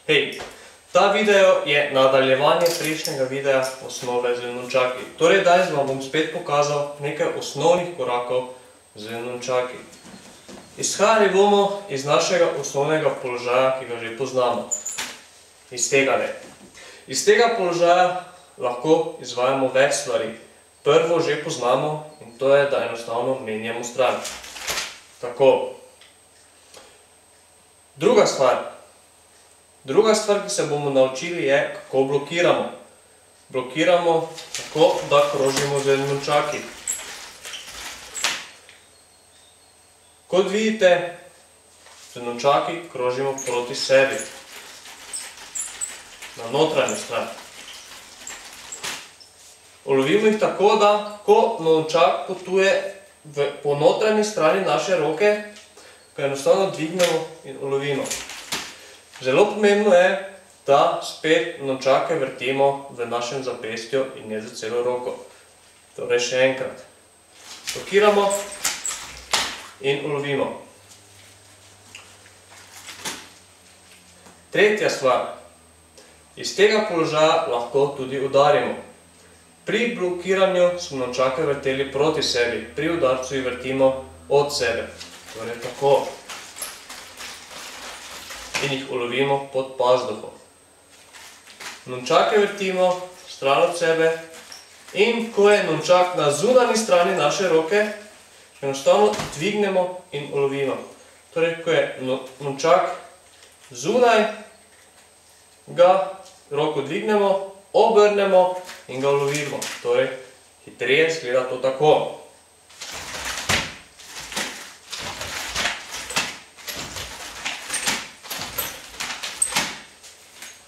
Hej, ta video je nadaljevanje prejšnjega videa osnove z nunčaki. Torej, danes vam bom spet pokazal nekaj osnovnih korakov z nunčaki. Izhajali bomo iz našega osnovnega položaja, ki ga že poznamo. Iz tega ne. Iz tega položaja lahko izvajamo več stvari. Prvo že poznamo in to je, da enostavno menjamo stran. Tako. Druga stvar, ki se bomo naučili, je, kako blokiramo. Blokiramo tako, da krožimo z nunčaki. Kot vidite, z nunčaki krožimo proti sebi. Na notranjo stran. Ulovimo jih tako, da ko nunčak potuje po notranji strani naše roke, ga enostavno dvignemo in ulovimo. Zelo pomembno je, da spet nunčake vrtimo v našem zapestju in ne za celo roko. Torej še enkrat. Blokiramo in ulovimo. Tretja stvar. Iz tega položaja lahko tudi udarimo. Pri blokiranju smo nunčake vrteli proti sebi, pri udarcu jih vrtimo od sebe. Torej tako. In jih ulovimo pod pazduho. Nunčake vrtimo stran od sebe in ko je nunčak na zunanji strani naše roke, enostavno dvignemo in ulovimo. Torej, ko je nunčak zunaj, ga roko dvignemo, obrnemo in ga ulovimo. Torej, hitreje izgleda to tako.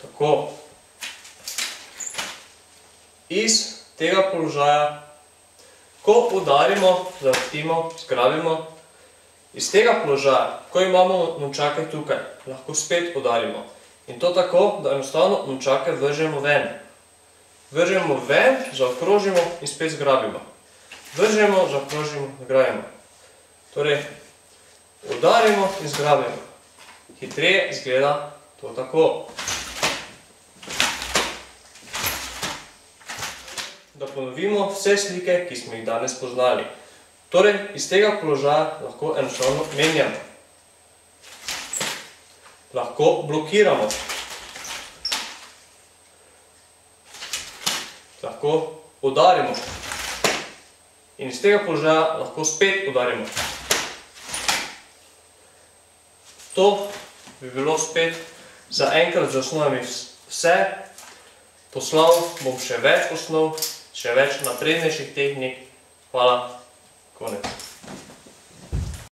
Tako. Iz tega položaja, ko udarimo, zavrtimo, zgrabimo, iz tega položaja, ko imamo nunčake tukaj, lahko spet udarimo. In to tako, da enostavno nunčake vržemo ven. Vržemo ven, zaokrožimo in spet zgrabimo. Vržemo, zaokrožimo, zgrabimo. Torej, udarimo in zgrabimo. Hitreje izgleda to tako. Da ponovimo vse slike, ki smo jih danes poznali. Torej, iz tega položaja lahko enostavno menjamo. Lahko blokiramo. Lahko udarimo. In iz tega položaja lahko spet udarimo. To bi bilo spet za enkrat z osnovami vse. Poslal bom še več osnov, še več naprednejših tehnik. Hvala, konec.